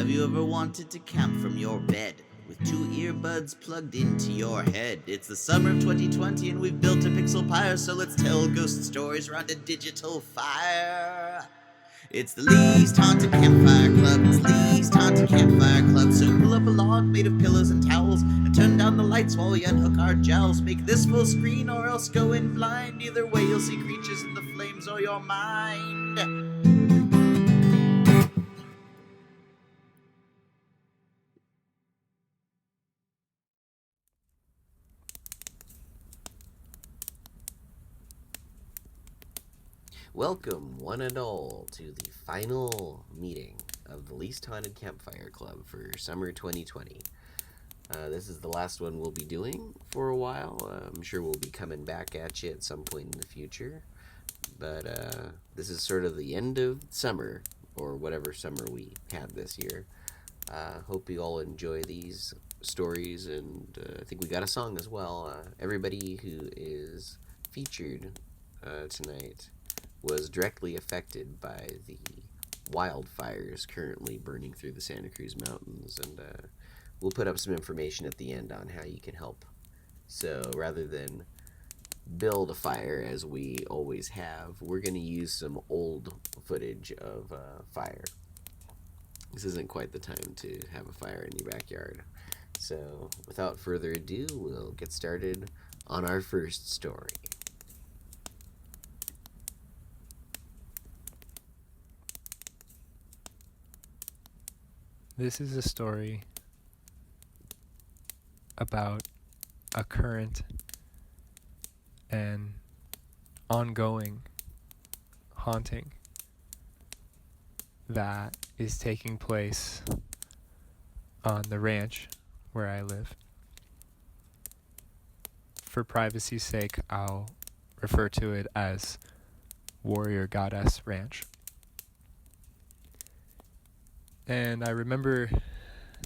Have you ever wanted to camp from your bed with two earbuds plugged into your head? It's the summer of 2020 and we've built a pixel pyre, so let's tell ghost stories around a digital fire. It's the Least Haunted Campfire Club. It's Least Haunted Campfire Club. So pull up a log made of pillows and towels and turn down the lights while we unhook our jowls. Make this full screen or else go in blind. Either way you'll see creatures in the flames or your mind. Welcome, one and all, to the final meeting of the Least Haunted Campfire Club for summer 2020. This is the last one we'll be doing for a while. I'm sure we'll be coming back at you at some point in the future. But this is sort of the end of summer, or whatever summer we had this year. Hope you all enjoy these stories, and I think we got a song as well. Everybody who is featured tonight was directly affected by the wildfires currently burning through the Santa Cruz Mountains, and we'll put up some information at the end on how you can help. So rather than build a fire as we always have, we're going to use some old footage of fire. This isn't quite the time to have a fire in your backyard. So without further ado, we'll get started on our first story. This is a story about a current and ongoing haunting that is taking place on the ranch where I live. For privacy's sake, I'll refer to it as Warrior Goddess Ranch. And I remember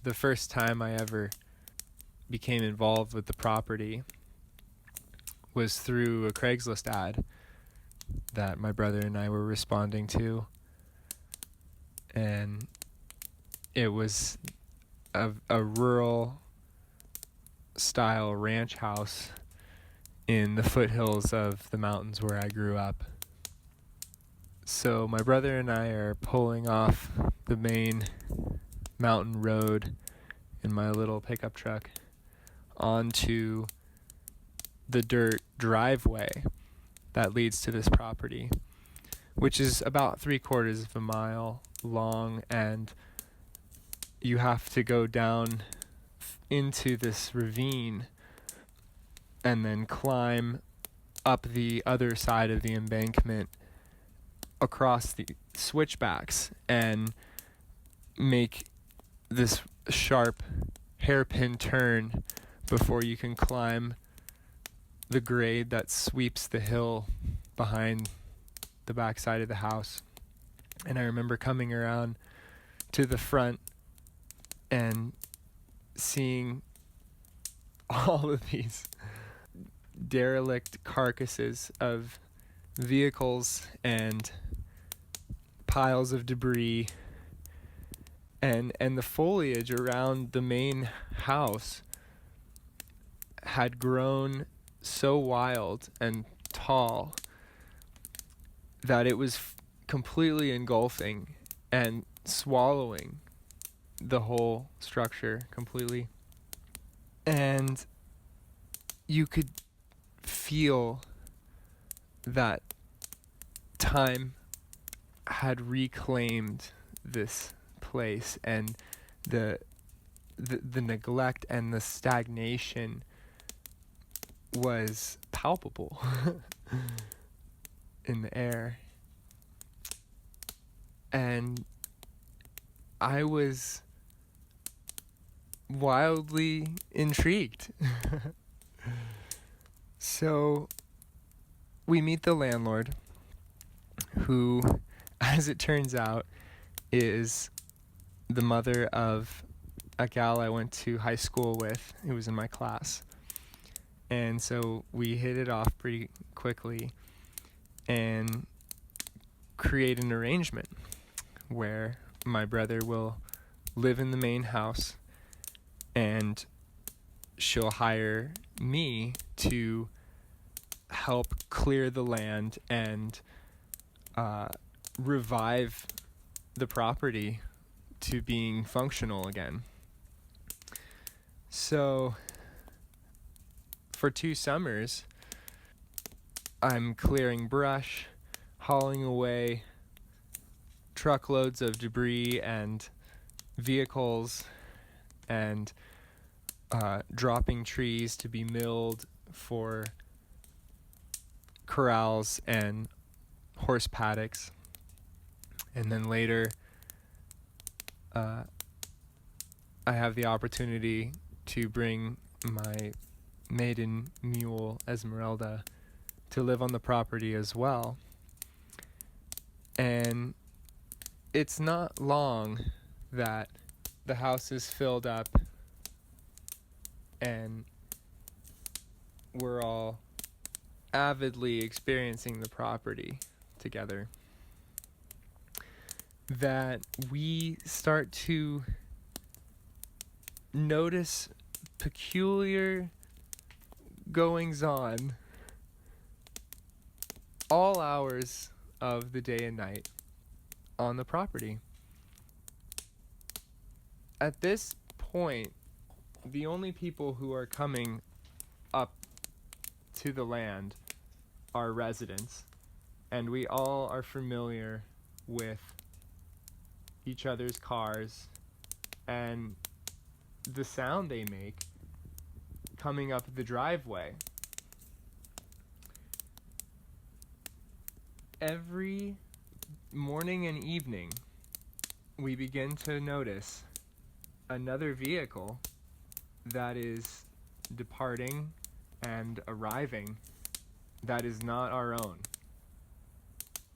the first time I ever became involved with the property was through a Craigslist ad that my brother and I were responding to. And it was a rural style ranch house in the foothills of the mountains where I grew up. So my brother and I are pulling off the main mountain road in my little pickup truck onto the dirt driveway that leads to this property, which is about 3/4 of a mile long, and you have to go down into this ravine and then climb up the other side of the embankment across the switchbacks and make this sharp hairpin turn before you can climb the grade that sweeps the hill behind the backside of the house. And I remember coming around to the front and seeing all of these derelict carcasses of vehicles and piles of debris, and the foliage around the main house had grown so wild and tall that it was completely engulfing and swallowing the whole structure completely. And you could feel that time had reclaimed this place, and the neglect and the stagnation was palpable in the air. And I was wildly intrigued. So we meet the landlord, who, as it turns out, is the mother of a gal I went to high school with who was in my class. And so we hit it off pretty quickly and create an arrangement where my brother will live in the main house, and she'll hire me to help clear the land and revive the property to being functional again. So for 2 summers, I'm clearing brush, hauling away truckloads of debris and vehicles, and dropping trees to be milled for corrals and horse paddocks. And then later, I have the opportunity to bring my maiden mule, Esmeralda, to live on the property as well. And it's not long that the house is filled up and we're all avidly experiencing the property together, that we start to notice peculiar goings on all hours of the day and night on the property. At this point, the only people who are coming up to the land are residents, and we all are familiar with each other's cars and the sound they make coming up the driveway. Every morning and evening, we begin to notice another vehicle that is departing and arriving that is not our own.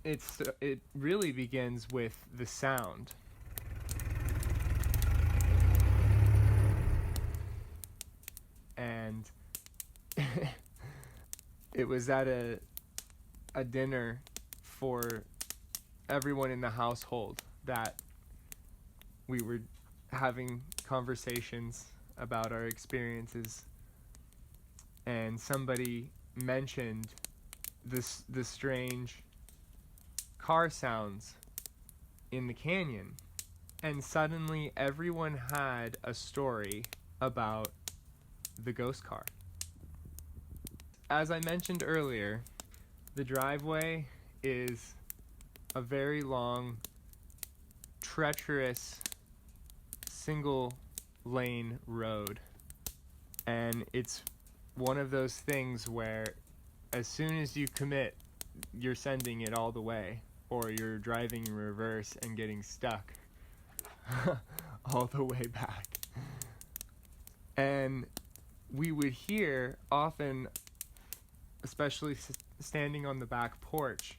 It really begins with the sound. And it was at a dinner for everyone in the household that we were having conversations about our experiences, and somebody mentioned the strange car sounds in the canyon, and suddenly everyone had a story about the ghost car. As I mentioned earlier, the driveway is a very long, treacherous, single lane road, and it's one of those things where as soon as you commit, you're sending it all the way, or you're driving in reverse and getting stuck all the way back. And we would hear often, especially standing on the back porch,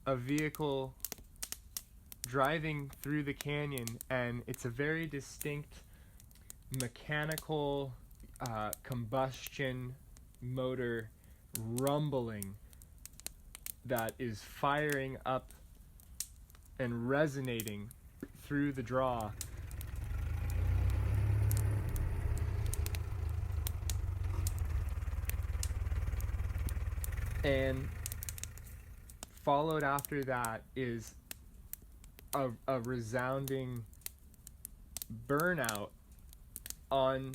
a vehicle driving through the canyon, and it's a very distinct mechanical combustion motor rumbling that is firing up and resonating through the draw. And followed after that is a resounding burnout on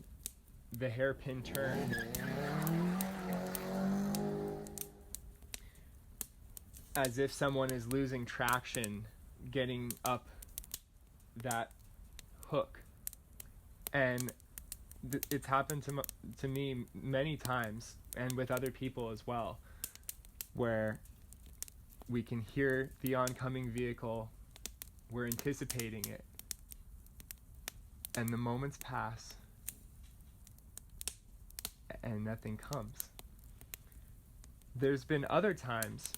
the hairpin turn. As if someone is losing traction getting up that hook. And it's happened to me many times, and with other people as well, where we can hear the oncoming vehicle, we're anticipating it, and the moments pass and nothing comes. There's been other times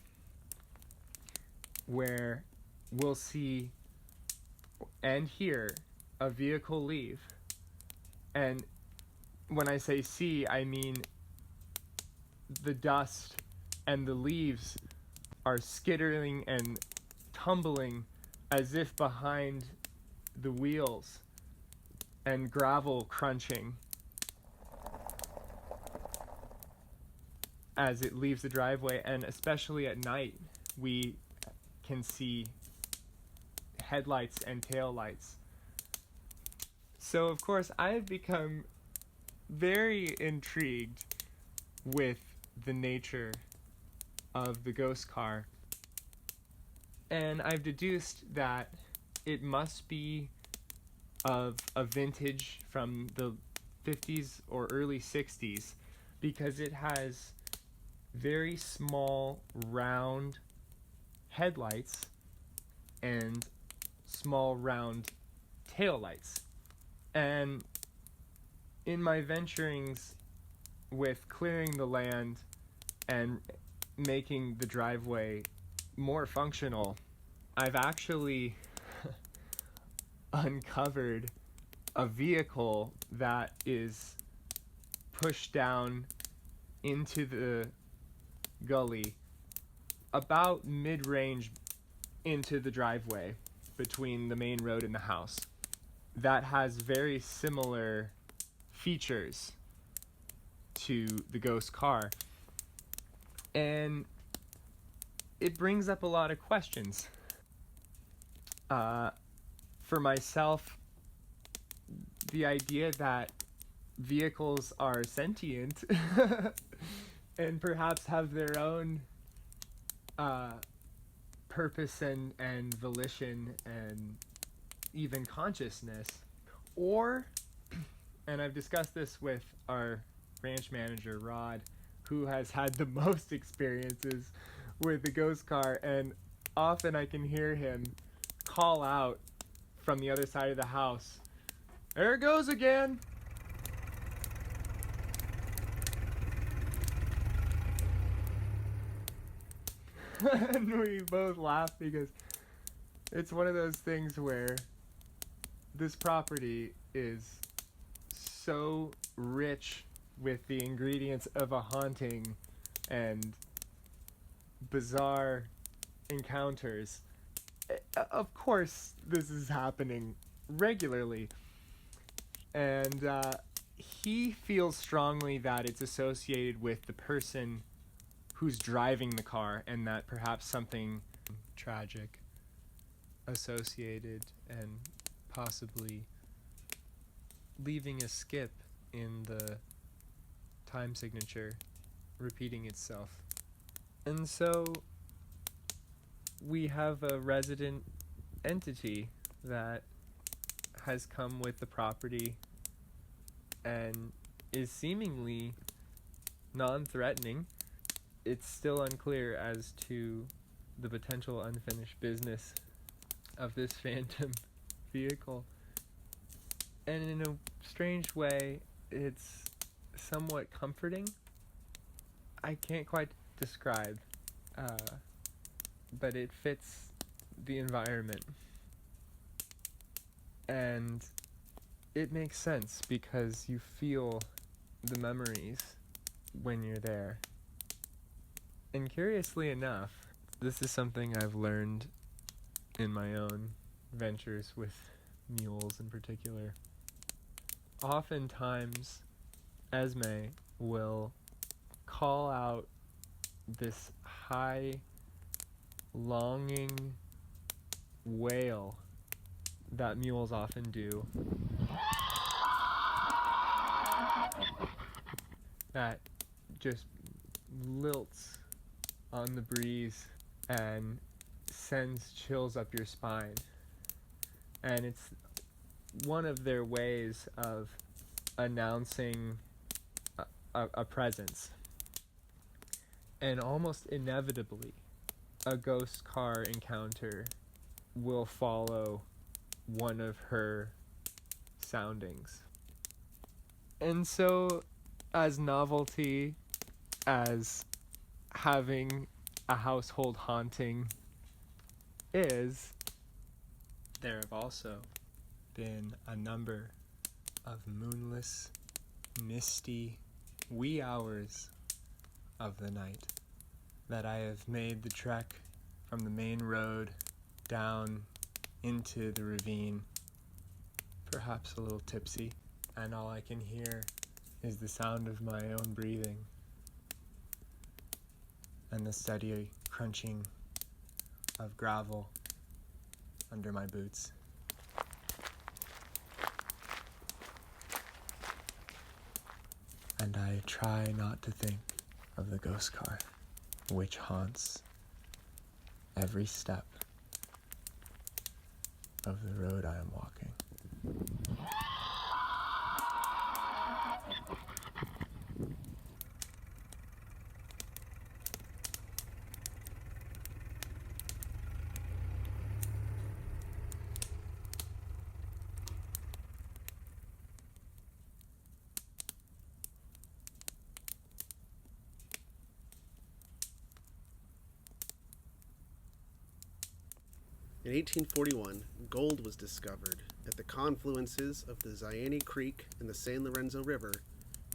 where we'll see and hear a vehicle leave, and when I say see, I mean the dust and the leaves are skittering and tumbling as if behind the wheels and gravel crunching as it leaves the driveway, and especially at night we can see headlights and taillights. So of course I've become very intrigued with the nature of the ghost car, and I've deduced that it must be of a vintage from the 50s or early 60s, because it has very small round headlights and small round taillights. And in my venturings with clearing the land and making the driveway more functional, I've actually uncovered a vehicle that is pushed down into the gully about mid-range into the driveway between the main road and the house, that has very similar features to the ghost car. And it brings up a lot of questions. For myself, the idea that vehicles are sentient and perhaps have their own purpose and volition and even consciousness, or, and I've discussed this with our ranch manager Rod, who has had the most experiences with the ghost car, and often I can hear him call out from the other side of the house, "There it goes again!" And we both laugh because it's one of those things where this property is so rich with the ingredients of a haunting and bizarre encounters. Of course, this is happening regularly, and he feels strongly that it's associated with the person who's driving the car, and that perhaps something tragic associated and possibly leaving a skip in the time signature repeating itself. And so we have a resident entity that has come with the property and is seemingly non-threatening. It's still unclear as to the potential unfinished business of this phantom vehicle. And in a strange way, it's somewhat comforting. I can't quite describe, but it fits the environment. And it makes sense because you feel the memories when you're there. And curiously enough, this is something I've learned in my own ventures with mules in particular. Oftentimes, Esme will call out this high, longing wail that mules often do, that just lilts on the breeze and sends chills up your spine. And it's one of their ways of announcing a presence. And almost inevitably, a ghost car encounter will follow one of her soundings. And so, as novelty, as having a household haunting is, there have also been a number of moonless, misty, wee hours of the night that I have made the trek from the main road down into the ravine perhaps a little tipsy, and all I can hear is the sound of my own breathing and the steady crunching of gravel under my boots. And I try not to think of the ghost car, which haunts every step of the road I am walking. In 1841, gold was discovered at the confluences of the Zayante Creek and the San Lorenzo River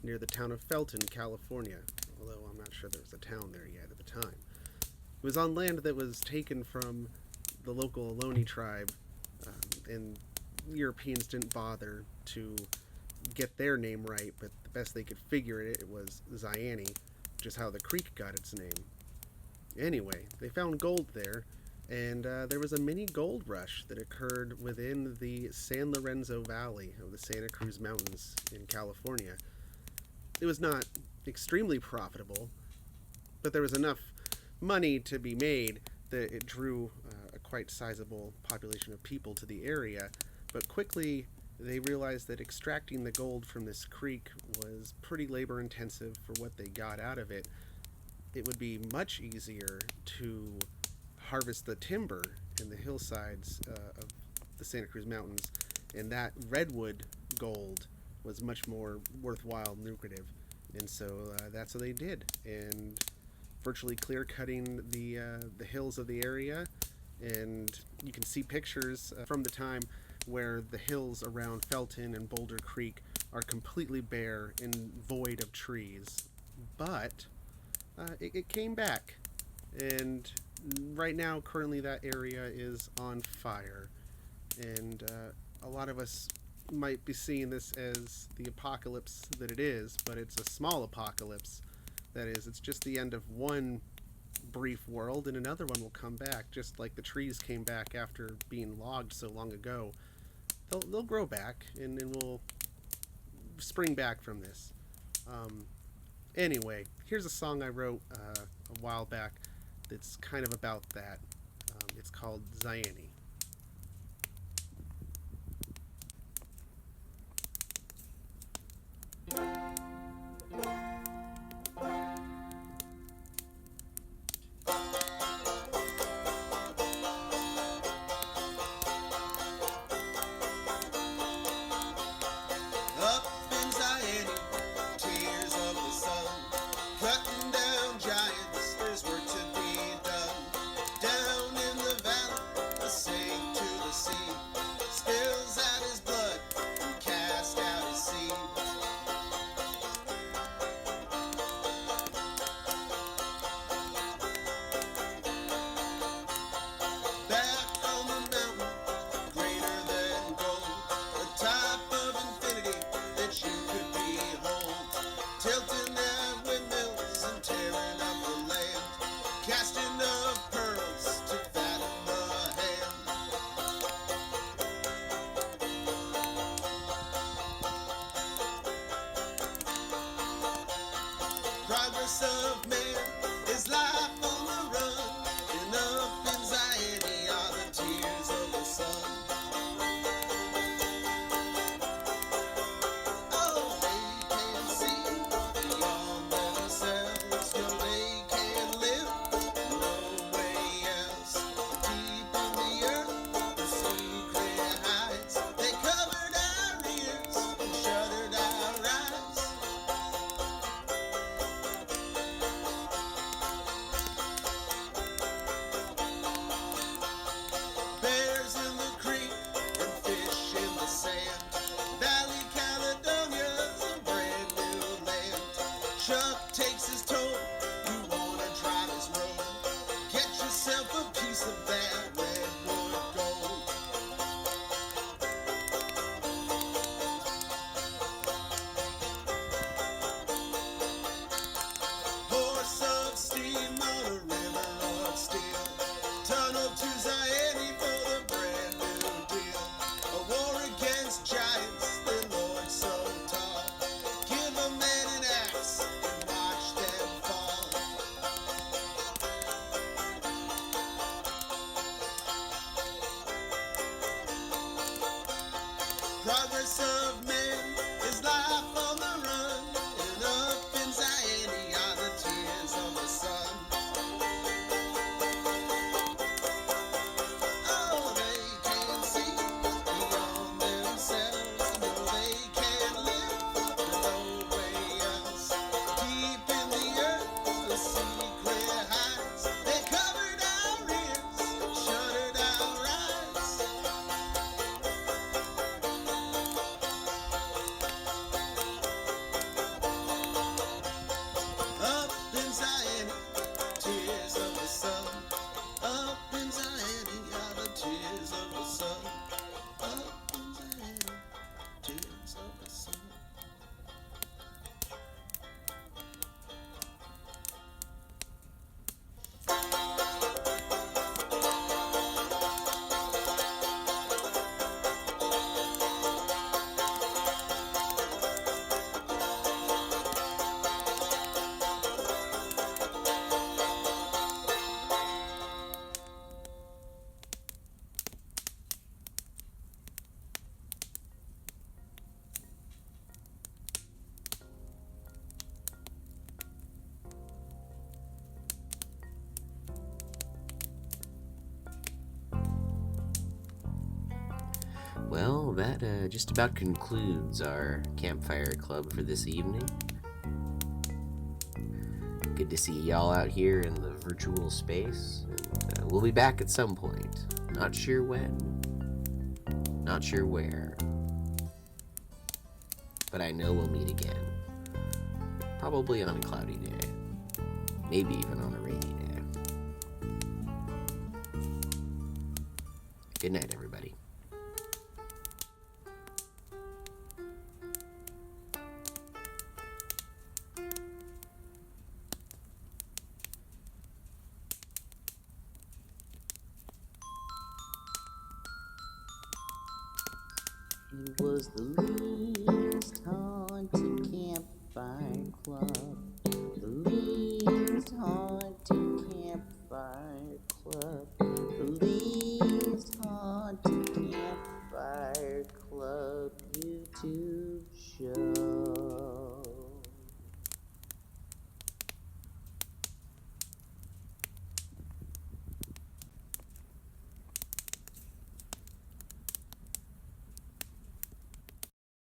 near the town of Felton, California, although I'm not sure there was a town there yet at the time. It was on land that was taken from the local Ohlone tribe, and Europeans didn't bother to get their name right, but the best they could figure it was Zayante, which is how the creek got its name. Anyway, they found gold there, and there was a mini gold rush that occurred within the San Lorenzo Valley of the Santa Cruz Mountains in California. It was not extremely profitable, but there was enough money to be made that it drew a quite sizable population of people to the area. But quickly they realized that extracting the gold from this creek was pretty labor intensive for what they got out of it. It would be much easier to harvest the timber in the hillsides of the Santa Cruz Mountains, and that redwood gold was much more worthwhile and lucrative. And so that's what they did, and virtually clear cutting the hills of the area. And you can see pictures from the time where the hills around Felton and Boulder Creek are completely bare and void of trees. But it came back, and right now, currently, that area is on fire, and a lot of us might be seeing this as the apocalypse that it is, but it's a small apocalypse. That is, it's just the end of one brief world, and another one will come back, just like the trees came back after being logged so long ago. They'll grow back, and we'll spring back from this. Anyway, here's a song I wrote a while back that's kind of about that. It's called Zayante. Up in Zayante, tears of the sun, cutting down giants, there's work to be done. Down in the valley, a saint to the sea, spills out his blood and cast out his seed. Back on the mountain, greater than gold, the top of infinity that you could behold, tilting at windmills and tearing up the land, casting of pearls to fatten the hand. Progress of man is life on the run, and up in Zayante are the tears of the sun. Oh, they can see beyond themselves. No, they can live no way else. Deep in the earth, the secret hides. They covered our ears and shuttered our eyes. Bears in the creek and fish in the sand. Valley Caledonia's a brand new land. Chuck takes his toll. You wanna try this road? Get yourself a piece of that redwood gold. Progress of man is life on the run, and up in Zayante are the tears of the sun. Oh, they can see beyond themselves, no, they can't live no way else. Deep in the earth, the secret hides. They covered our ears, shuttered our eyes. Up in Zayante, tears of the sun. Up in Zayante are the tears of the sun. Up in Zayante, tears of the sun. Well, that just about concludes our campfire club for this evening. Good to see y'all out here in the virtual space. And, we'll be back at some point. Not sure when, not sure where, but I know we'll meet again. Probably on a cloudy day, maybe even on a rainy day. Good night, everybody. It was the Least Haunted Campfire Club. The Least Haunted Campfire Club. The Least Haunted Campfire Club. You too.